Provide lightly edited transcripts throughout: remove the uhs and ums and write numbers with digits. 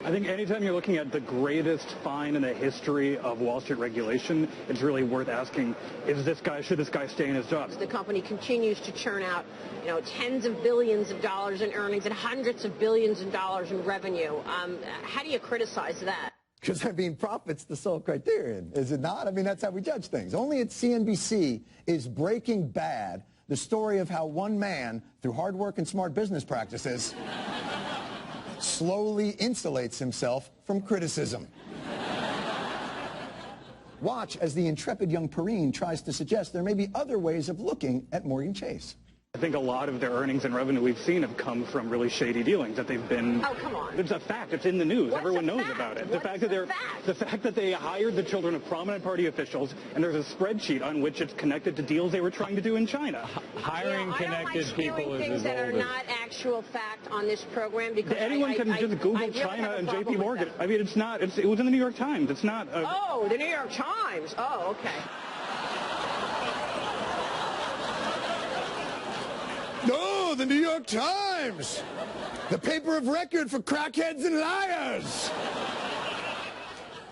I think anytime you're looking at the greatest fine in the history of Wall Street regulation, it's really worth asking, should this guy stay in his job? The company continues to churn out, tens of billions of dollars in earnings and hundreds of billions of dollars in revenue. How do you criticize that? Because, profit's the sole criterion, is it not? That's how we judge things. Only at CNBC is Breaking Bad the story of how one man, through hard work and smart business practices, slowly insulates himself from criticism. Watch as the intrepid young Perrine tries to suggest there may be other ways of looking at Morgan Chase. I think a lot of their earnings and revenue we've seen have come from really shady dealings that they've been. Oh, come on. It's a fact. It's in the news. Everyone knows about it. The fact that they hired the children of prominent party officials, and there's a spreadsheet on which it's connected to deals they were trying to do in China. Hiring connected people is things that are not actual fact on this program because anyone can just Google China and JP Morgan. It's not. It was in the New York Times. It's not. Oh, the New York Times. Oh, okay. No, the New York Times, the paper of record for crackheads and liars.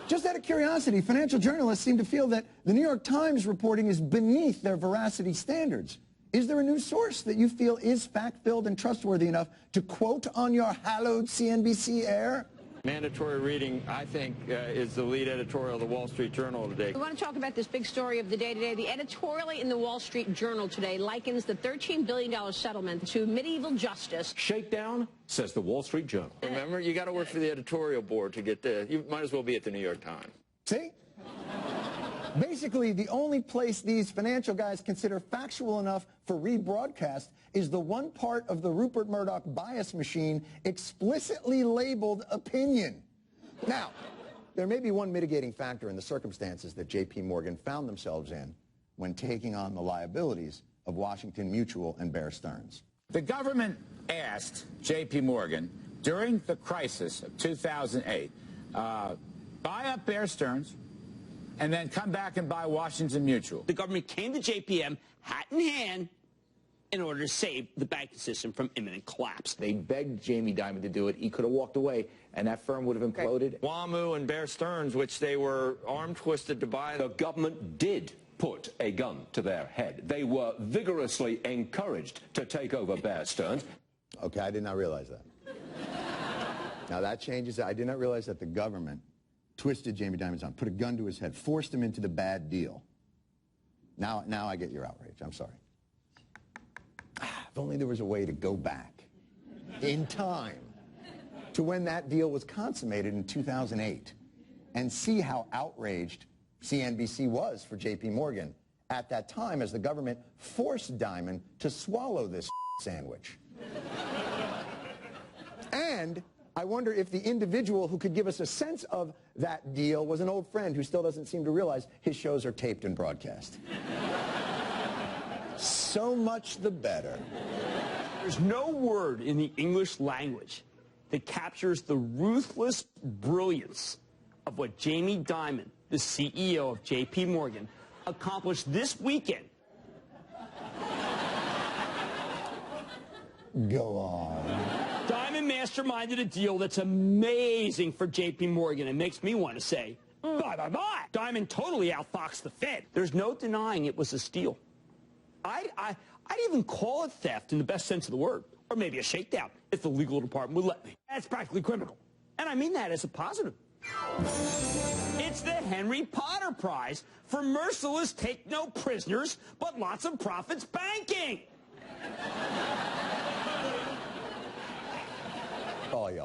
Just out of curiosity, financial journalists seem to feel that the New York Times reporting is beneath their veracity standards. Is there a news source that you feel is fact-filled and trustworthy enough to quote on your hallowed CNBC air? Mandatory reading, I think, is the lead editorial of the Wall Street Journal today. We want to talk about this big story of the day today. The editorial in the Wall Street Journal today likens the $13 billion settlement to medieval justice. Shakedown, says the Wall Street Journal. Remember, you got to work for the editorial board to get there. You might as well be at the New York Times. See? Basically, the only place these financial guys consider factual enough for rebroadcast is the one part of the Rupert Murdoch bias machine explicitly labeled opinion. Now, there may be one mitigating factor in the circumstances that J.P. Morgan found themselves in when taking on the liabilities of Washington Mutual and Bear Stearns. The government asked J.P. Morgan during the crisis of 2008, buy up Bear Stearns, and then come back and buy Washington Mutual. The government came to JPM, hat in hand, in order to save the banking system from imminent collapse. They begged Jamie Dimon to do it. He could have walked away, and that firm would have imploded. WAMU and Bear Stearns, which they were arm-twisted to buy. The government did put a gun to their head. They were vigorously encouraged to take over Bear Stearns. Okay, I did not realize that. Now that changes. I did not realize that the government twisted Jamie Dimon's arm, put a gun to his head, forced him into the bad deal. Now I get your outrage. I'm sorry. If only there was a way to go back in time to when that deal was consummated in 2008 and see how outraged CNBC was for J.P. Morgan at that time as the government forced Dimon to swallow this sandwich. And I wonder if the individual who could give us a sense of that deal was an old friend who still doesn't seem to realize his shows are taped and broadcast. So much the better. There's no word in the English language that captures the ruthless brilliance of what Jamie Dimon, the CEO of J.P. Morgan, accomplished this weekend. Go on. Dimon masterminded a deal that's amazing for J.P. Morgan. It makes me want to say, bye, bye, bye. Dimon totally outfoxed the Fed. There's no denying it was a steal. I'd even call it theft in the best sense of the word, or maybe a shakedown, if the legal department would let me. That's practically criminal. And I mean that as a positive. It's the Henry Potter Prize for merciless take no prisoners, but lots of profits banking. Oh, y'all.